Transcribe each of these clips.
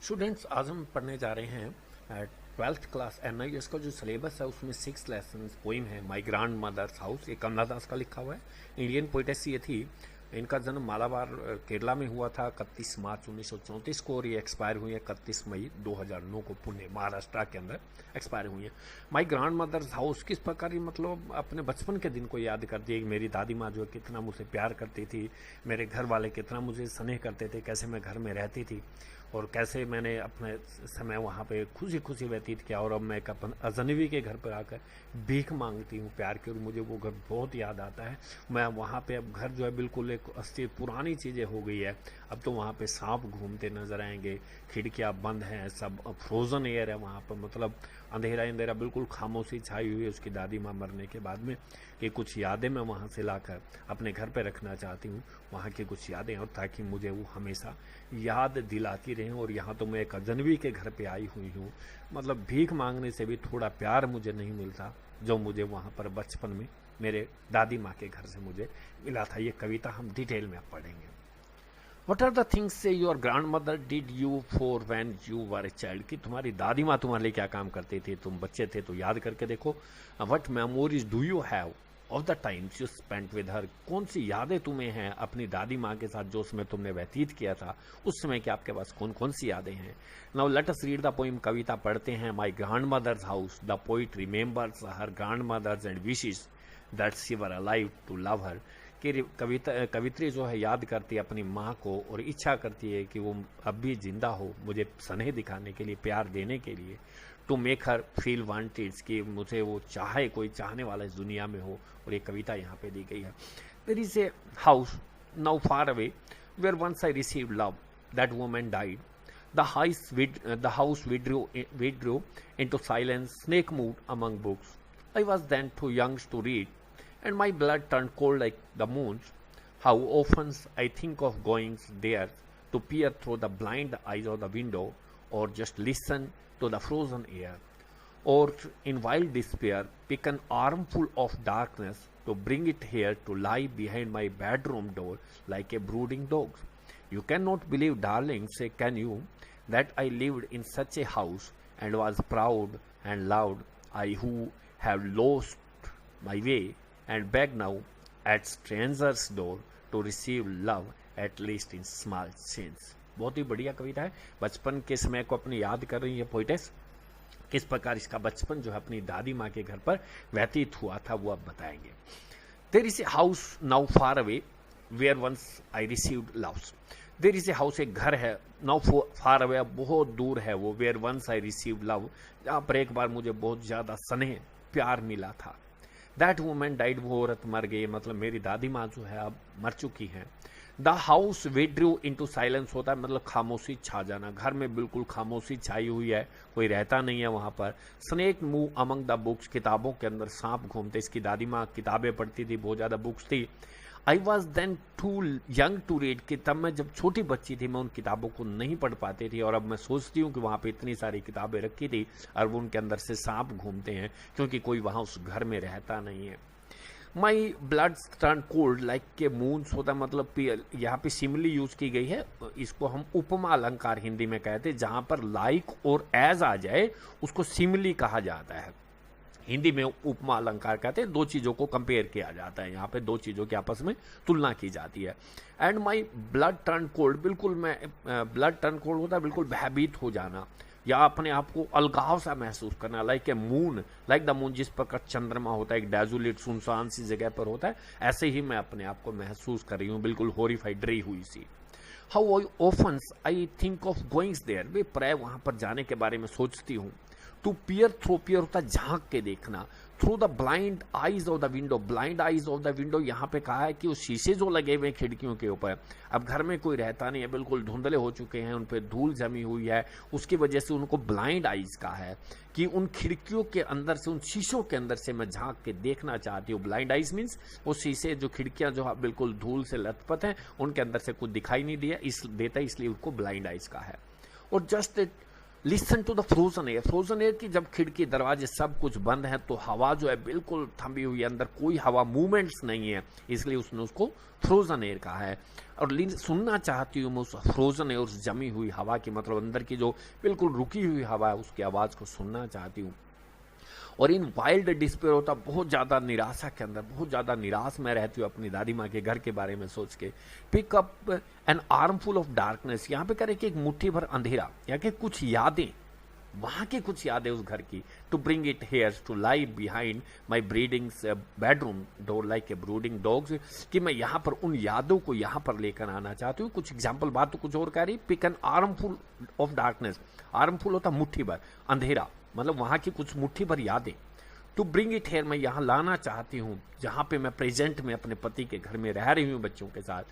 Students, आज हम पढ़ने जा रहे हैं ट्वेल्थ क्लास NIS का जो सिलेबस है उसमें 6 लेसन पोइम है माई ग्रांड मदर्स हाउस। ये कमला दास का लिखा हुआ है। इंडियन पोइटेस ये थी। इनका जन्म मालाबार केरला में हुआ था 31 मार्च 1934 को और ये एक्सपायर हुई है 31 मई 2009 को पुणे महाराष्ट्र के अंदर एक्सपायर हुई है। माई ग्रांड मदर्स हाउस किस प्रकार ही मतलब अपने बचपन के दिन को याद करती है कि मेरी दादी माँ जो है कितना मुझसे प्यार करती थी, मेरे घर वाले कितना मुझे स्नेह करते थे, कैसे मैं घर में रहती थी और कैसे मैंने अपने समय वहाँ पे खुशी खुशी व्यतीत किया। और अब मैं एक अपन अजनबी के घर पर आकर भीख मांगती हूँ प्यार की और मुझे वो घर बहुत याद आता है। मैं वहाँ पे अब घर जो है बिल्कुल एक अस्थिर पुरानी चीज़ें हो गई है। अब तो वहाँ पे सांप घूमते नजर आएंगे, खिड़कियाँ बंद हैं, सब फ्रोज़न एयर है वहाँ पर, मतलब अंधेरा अंधेरा बिल्कुल खामोशी छाई हुई है उसकी दादी माँ मरने के बाद में। कि कुछ यादें मैं वहाँ से लाकर अपने घर पे रखना चाहती हूँ, वहाँ की कुछ यादें, और ताकि मुझे वो हमेशा याद दिलाती रहें। और यहाँ तो मैं एक अजनबी के घर पे आई हुई हूँ, मतलब भीख मांगने से भी थोड़ा प्यार मुझे नहीं मिलता जो मुझे वहाँ पर बचपन में मेरे दादी माँ के घर से मुझे मिला था। ये कविता हम डिटेल में अब पढ़ेंगे। वट आर द थिंग्स से your grand mother did you for when you were a child, कि तुम्हारी दादी माँ तुम्हारे लिए क्या काम करती थी, तुम बच्चे थे तो याद करके देखो। What memories do you have of the times you spent with her, कौन सी यादें तुम्हें हैं अपनी दादी माँ के साथ जो उसमें तुमने व्यतीत किया था, उस समय के आपके पास कौन कौन सी यादें हैं। Now let us read the poem, कविता पढ़ते हैं। My grandmother's house, the poet remembers her grandmother's and wishes that she were alive to love her, कि कवित्री जो है याद करती है अपनी माँ को और इच्छा करती है कि वो अब भी जिंदा हो मुझे स्नेह दिखाने के लिए, प्यार देने के लिए। To make her feel wanted, कि मुझे वो चाहे, कोई चाहने वाला इस दुनिया में हो। और ये कविता यहाँ पे दी गई है। There is a house now far away where once I received love, that woman died. The house withdrew into silence, snake moved among books. I was then too young to read, and my blood turned cold like the moon's. How often I think of going there to peer through the blind eyes of the window, or just listen to the frozen air, or in wild despair pick an armful of darkness to bring it here to lie behind my bedroom door like a brooding dog. You cannot believe, darling, say can you, that I lived in such a house and was proud and loud, I who have lost my way and beg now at strangers' door to receive love at least in small sins. बहुत ही बढ़िया कविता है। बचपन के समय को अपनी याद कर रही है पोइटेस। किस प्रकार इसका बचपन जो है अपनी दादी माँ के घर पर व्यतीत हुआ था वो अब बताएंगे। There is a house now far away where once I received love. There is a house, एक घर है, नाउ फार अवे, बहुत दूर है वो, where once I received love, जहाँ पर एक बार मुझे बहुत ज्यादा स्नेह प्यार मिला था। दैट वुमन डाइड, वो औरत मर गई, मतलब मेरी दादी माँ जो है अब मर चुकी है। The house withdrew into silence होता है मतलब खामोशी छा जाना, घर में बिल्कुल खामोशी छाई हुई है, कोई रहता नहीं है वहां पर। Snake move among the books, किताबों के अंदर सांप घूमते। इसकी दादी माँ किताबें पढ़ती थी, बहुत ज्यादा बुक्स थी। I was then too young to read, कि तब मैं जब छोटी बच्ची थी मैं उन किताबों को नहीं पढ़ पाती थी। और अब मैं सोचती हूँ कि वहाँ पे इतनी सारी किताबें रखी थी और वो उनके अंदर से सांप घूमते हैं क्योंकि कोई वहाँ उस घर में रहता नहीं है। My blood turn cold like के मून्स होता है, मतलब यहाँ पे सिमिली यूज की गई है, इसको हम उपमा अलंकार हिंदी में कहते हैं। जहां पर लाइक और एज आ जाए उसको सिमिली कहा जाता है। हिंदी में उपमा अलंकार कहते हैं, दो चीजों को कंपेयर किया जाता है, यहाँ पे दो चीजों की आपस में तुलना की जाती है। And my blood turn cold, बिल्कुल मैं ब्लड टर्न कोल्ड होता है बिल्कुल भयभीत हो जाना या अपने आप को अलगाव सा महसूस करना। Like a moon, like the moon, जिस प्रकार चंद्रमा होता है एक डेजुलेट सुनसान सी जगह पर होता है, ऐसे ही मैं अपने आप को महसूस कर रही हूँ, बिल्कुल हॉरिफाइड, डरी हुई सी। How often I think of goings there, वे प्राय वहां पर जाने के बारे में सोचती हूँ। टू पियर थ्रो, पियर होता है झांक के देखना। Through the blind eyes of the window, blind eyes of the window यहाँ पे कहा है कि वो शीशे जो लगे हुए खिड़कियों के ऊपर, अब घर में कोई रहता नहीं है, बिल्कुल धुंधले हो चुके हैं, उन पे धूल जमी हुई है, उसकी वजह से उनको ब्लाइंड आईज कहा है कि उन खिड़कियों के अंदर से, उन शीशों के अंदर से मैं झांक के देखना चाहती हूँ। ब्लाइंड आईज मीन्स वो शीशे जो खिड़कियां जो बिल्कुल धूल से लथपथ हैं, उनके अंदर से कुछ दिखाई नहीं दिया देता, इसलिए उनको ब्लाइंड आईज कहा है। और just listen to the frozen air. Frozen air की जब खिड़की दरवाजे सब कुछ बंद है तो हवा जो है बिल्कुल थमी हुई है, अंदर कोई हवा मूवमेंट्स नहीं है, इसलिए उसने उसको फ्रोजन एयर कहा है। और सुनना चाहती हूँ मैं उस फ्रोजन एयर, उस जमी हुई हवा की, मतलब अंदर की जो बिल्कुल रुकी हुई हवा है उसकी आवाज़ को सुनना चाहती हूँ। और इन वाइल्ड डिस्पेयर होता, बहुत ज़्यादा निराशा के अंदर, बहुत ज़्यादा निराश मैं रहती हूँ अपनी दादी माँ के घर के बारे में सोच के। Pick up an armful of darkness, यहाँ पे करें कि एक मुट्ठी भर अंधेरा, या कि कुछ यादें, वहाँ की कुछ यादें उस घर की, to bring it here to lie behind my breeding bedroom door like a brooding dogs, कि मैं यहाँ पर उन यादों को यहाँ पर लेकर आना चाहती हूँ। कुछ एग्जाम्पल, बात तो कुछ और कह रही। Pick an armful of darkness, armful होता मुट्ठी भर, अंधेरा मतलब वहाँ की कुछ मुट्ठी भर यादें। टू ब्रिंग इट हेयर, मैं यहाँ लाना चाहती हूँ जहाँ पे मैं प्रेजेंट में अपने पति के घर में रह रही हूँ बच्चों के साथ।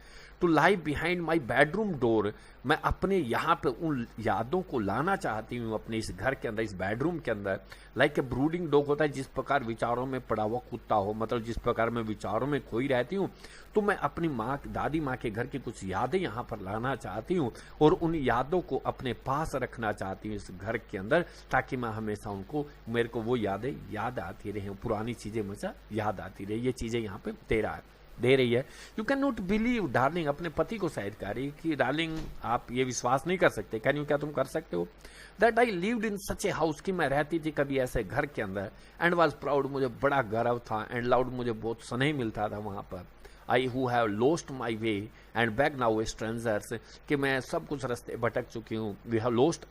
To lie behind my bedroom door, मैं अपने यहाँ पे उन यादों को लाना चाहती हूँ अपने इस घर के अंदर, इस बेडरूम के अंदर। लाइक ए ब्रूडिंग डॉग होता है, जिस प्रकार विचारों में पड़ा हुआ कुत्ता हो, मतलब जिस प्रकार मैं विचारों में खोई रहती हूँ, तो मैं अपनी माँ, दादी माँ के घर की कुछ यादें यहाँ पर लाना चाहती हूँ और उन यादों को अपने पास रखना चाहती हूँ इस घर के अंदर, ताकि मैं हमेशा उनको, मेरे को वो यादें याद आती रहे, पुरानी चीजें हमेशा याद आती रहे। ये चीजें यहाँ पे दे रही है। You can not believe darling, अपने पति को शायद कह रही कि डार्लिंग आप ये विश्वास नहीं कर सकते, कैन यू, क्या तुम कर सकते हो, that I lived in such a house, कि मैं रहती थी कभी ऐसे घर के अंदर, एंड वॉज प्राउड, मुझे बड़ा गर्व था, एंड लाउड, मुझे बहुत स्नेह मिलता था वहां पर। I who have lost my way and back now a strangers, कि मैं सब कुछ रास्ते भटक चुकी हूँ, we have lost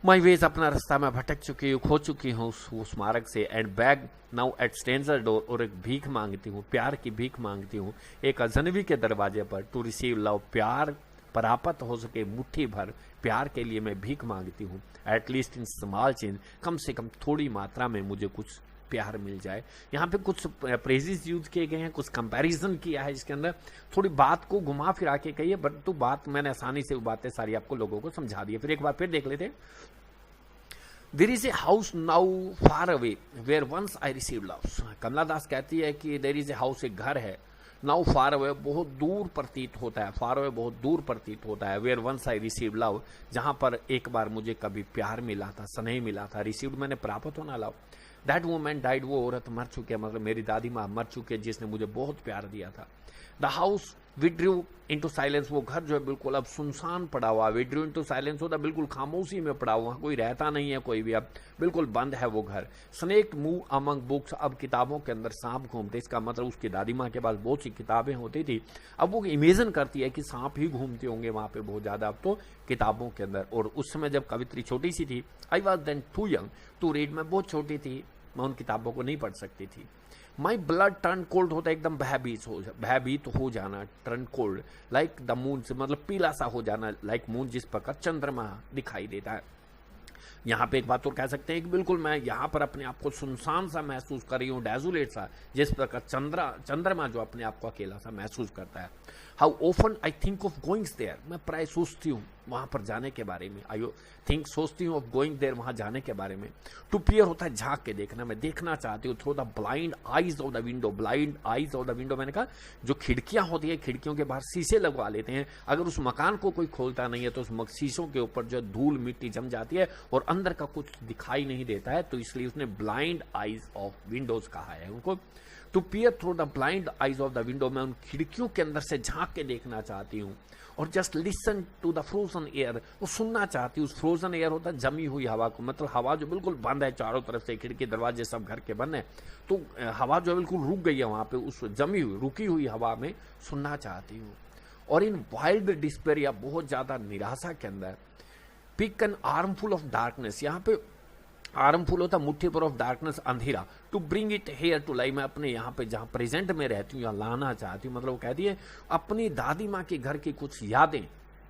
my ways, अपना रास्ता मैं भटक चुकी हूँ, खो चुकी हूँ उस मार्ग से, and bag now at stranger door, और एक भीख मांगती हूँ, प्यार की भीख मांगती हूँ एक अजनबी के दरवाजे पर, टू रिसीव लव, प्यार प्राप्त हो सके, मुट्ठी भर प्यार के लिए मैं भीख मांगती हूँ। एटलीस्ट इन स्मॉल चेंज, कम से कम थोड़ी मात्रा में मुझे कुछ प्यार मिल जाए। यहाँ पे कुछ प्रेजेस यूज किए गए हैं, कुछ कंपैरिजन किया है इसके अंदर, थोड़ी बात को घुमा फिरा के कही है, बट तो बात मैंने आसानी से वो बातें सारी आपको लोगों को समझा दी है। फिर एक बार फिर देख लेते हैं। There is a house now far away where once I receive love, Kamala Das कहती है कि देयर इज ए हाउस, एक घर है, नाउ फार अवे, बहुत दूर प्रतीत होता है, फार अवे बहुत दूर प्रतीत होता है, where once I receive love, जहां पर एक बार मुझे कभी प्यार मिला था, स्नेह मिला था, रिसीव्ड मैंने प्राप्त होना लव। दैट वुमन डाइड, वो औरत मर चुकी है, मतलब मेरी दादी माँ मर चुकी है जिसने मुझे बहुत प्यार दिया था। The house withdrew into silence, वो घर जो है बिल्कुल अब सुनसान पड़ा हुआ, विड्रू इनटू साइलेंस होता बिल्कुल खामोशी में पड़ा हुआ, कोई रहता नहीं है कोई भी, अब बिल्कुल बंद है वो घर। स्नेक मूव अमंग बुक्स, अब किताबों के अंदर सांप घूमते, इसका मतलब उसकी दादी माँ के पास बहुत सी किताबें होती थी, अब वो इमेजिन करती है कि सांप ही घूमते होंगे वहां पे बहुत ज्यादा अब तो किताबों के अंदर। और उस समय जब कवित्री छोटी सी थी, I was then too young to read, मैं बहुत छोटी थी, मैं उन किताबों को नहीं पढ़ सकती थी। माई ब्लड टर्न कोल्ड होता है, एकदम भयभीत हो जाना, turn cold like the moon, से मतलब पीला सा हो जाना, लाइक मून, जिस प्रकार चंद्रमा दिखाई देता है। यहाँ पे एक बात और कह सकते हैं कि बिल्कुल मैं यहाँ पर अपने आप को सुनसान सा महसूस कर रही हूँ, डेजुलेट सा, जिस प्रकार चंद्रमा जो अपने आप को अकेला सा महसूस करता है। How often I think of going there, मैं प्राय सोचती हूँ वहां पर जाने के बारे में, आई थिंक, सोचती हूँ ऑफ गोइंग देयर, वहां जाने के बारे में। टू पियर होता है झांक के देखना, मैं देखना चाहती हूँ through the blind eyes of the window, blind eyes of the window, मैंने कहा जो खिड़कियां होती है, खिड़कियों के बाहर शीशे लगवा लेते हैं, अगर उस मकान को कोई खोलता नहीं है तो उस शीशों के ऊपर जो धूल मिट्टी जम जाती है और अंदर का कुछ दिखाई नहीं देता है, तो इसलिए उसने ब्लाइंड आईज ऑफ विंडोज कहा है उनको। To peer through the blind eyes of the window, मैं उन खिड़कियों के अंदर से झांक के देखना चाहती हूँ। और just listen to the frozen air, वो सुनना चाहती हूँ, उस फ्रोजन एयर होता है जमी हुई हवा को, मतलब हवा जो बिल्कुल बंद है चारों तरफ से, खिड़की दरवाजे सब घर के बंद है, तो हवा जो है बिल्कुल रुक गई है वहां पे, उस जमी हुई रुकी हुई हवा में सुनना चाहती हूँ। और इन वाइल्ड डिस्पेयर, या बहुत ज्यादा निराशा के अंदर, pick an armful of darkness, यहाँ पे आर्मफुल होता मुट्ठी पर ऑफ डार्कनेस, अंधेरा, to bring it here to lie, मैं अपने यहाँ पे जहाँ प्रेजेंट में रहती हूँ यहाँ लाना चाहती हूँ, मतलब वो कहती है अपनी दादी माँ के घर की कुछ यादें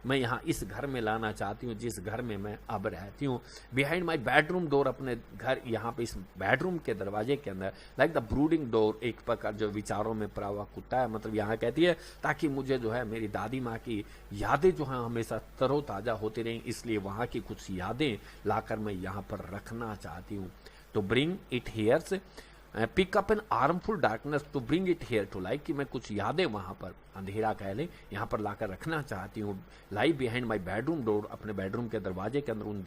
मैं यहाँ इस घर में लाना चाहती हूँ जिस घर में मैं अब रहती हूँ। बिहाइंड माई बेडरूम डोर, अपने घर यहाँ पे इस बेडरूम के दरवाजे के अंदर, लाइक द ब्रूडिंग डोर, एक प्रकार जो विचारों में पड़ा हुआ कुत्ता है, मतलब यहाँ कहती है ताकि मुझे जो है मेरी दादी माँ की यादें जो है हमेशा तरोताजा होती रहें, इसलिए वहाँ की कुछ यादें लाकर मैं यहाँ पर रखना चाहती हूँ। To bring it here's pick up an armful darkness to bring it here to like, कि मैं कुछ यादें वहां पर, अंधेरा कह लें, यहाँ पर लाकर रखना चाहती हूँ। लाई बिहाइंड माई बेडरूम डोर, अपने बेडरूम के दरवाजे के अंदर उन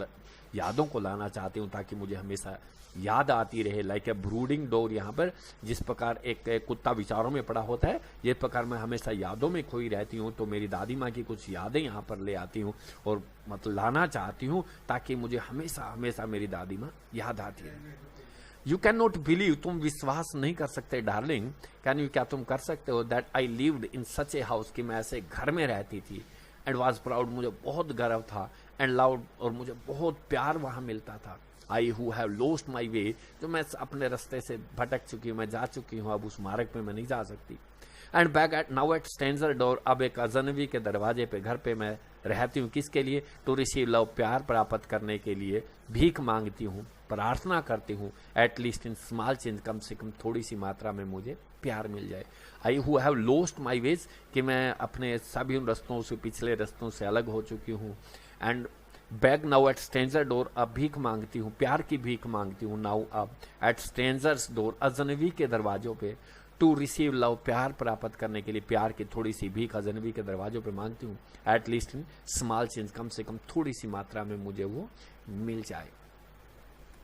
यादों को लाना चाहती हूँ ताकि मुझे हमेशा याद आती रहे। लाइक ए ब्रूडिंग डोर, यहाँ पर जिस प्रकार एक कुत्ता विचारों में पड़ा होता है, जिस प्रकार मैं हमेशा यादों में खोई रहती हूँ, तो मेरी दादी माँ की कुछ यादें यहाँ पर ले आती हूँ और मतलब लाना चाहती हूँ ताकि मुझे हमेशा हमेशा मेरी दादी माँ याद आती रहे। यू कैन नॉट बिलीव, तुम विश्वास नहीं कर सकते डार्लिंग, कैन यू, क्या तुम कर सकते हो, that I lived in such a house, कि मैं ऐसे घर में रहती थी, एंड वॉज प्राउड, मुझे बहुत गर्व था, एंड लाउड, और मुझे बहुत प्यार वहां मिलता था। I who have lost my way, जो मैं अपने रास्ते से भटक चुकी हूँ, मैं जा चुकी हूँ, अब उस मार्ग पे मैं नहीं जा सकती। And back at now at stranger door, अब एक अजनबी के दरवाजे पे, घर पे मैं रहती हूँ, किसके लिए, टू रिसीव लव, प्यार प्राप्त करने के लिए भीख मांगती हूँ, प्रार्थना करती हूँ, एटलीस्ट इन स्मॉल चेंज, कम से कम थोड़ी सी मात्रा में मुझे प्यार मिल जाए। I who have lost my ways, कि मैं अपने सभी उन रस्तों से, पिछले रस्तों से अलग हो चुकी हूँ। And bag now at stranger door, अब भीख मांगती हूँ, प्यार की भीख मांगती हूँ, नाउ अब एट स्ट्रेंजर्स डोर, अजनबी के दरवाजों पे, टू रिसीव लव, प्यार प्राप्त करने के लिए प्यार की थोड़ी सी भीख अजनबी के दरवाजों पे मांगती हूँ, एटलीस्ट इन स्मॉल चेंज, कम से कम थोड़ी सी मात्रा में मुझे वो मिल जाए।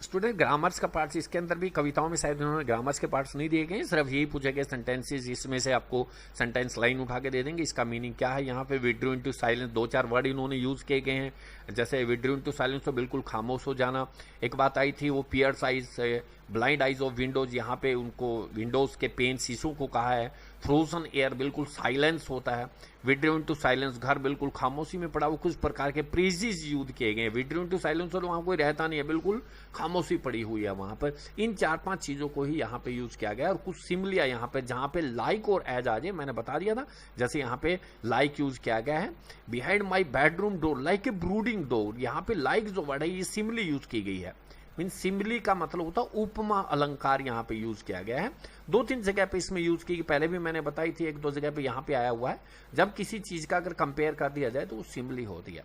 स्टूडेंट, ग्रामर्स का पार्ट्स, इसके अंदर भी कविताओं में शायद उन्होंने ग्रामर्स के पार्ट्स नहीं दिए गए, सिर्फ यही पूछे गए सेंटेंसेस, इसमें से आपको सेंटेंस लाइन उठा के दे देंगे, इसका मीनिंग क्या है। यहाँ पे विड्रू इनटू साइलेंस, दो चार वर्ड इन्होंने यूज किए गए हैं, जैसे विड्रू इनटू साइलेंस तो बिल्कुल खामोश हो जाना। एक बात आई थी वो peers eyes, blind eyes of windows, यहाँ पे उनको विंडोज के पेन, शीशों को कहा है। फ्रोजन एयर, बिल्कुल साइलेंस होता है। विड्रू इनटू साइलेंस, घर बिल्कुल खामोशी में पड़ा, वो कुछ प्रकार के प्रीजिज यूज किए गए हैं। विड्रू इनटू साइलेंस और वहाँ कोई रहता नहीं है, बिल्कुल खामोशी पड़ी हुई है वहाँ पर। इन चार पांच चीजों को ही यहाँ पे यूज किया गया है। और कुछ सिमलिया यहाँ पे, जहाँ पे लाइक और एज आ जाए, मैंने बता दिया था, जैसे यहाँ पे लाइक यूज किया गया है। Behind my bedroom door, like a brooding door, यहाँ पे लाइक जो वर्ड है ये सिमली यूज की गई है। मीन सिमली का मतलब होता है उपमा अलंकार, यहाँ पे यूज किया गया है। दो तीन जगह पे इसमें यूज की, पहले भी मैंने बताई थी, एक दो जगह पे यहाँ पे आया हुआ है। जब किसी चीज का अगर कंपेयर कर दिया जाए तो वो सिमली होती है।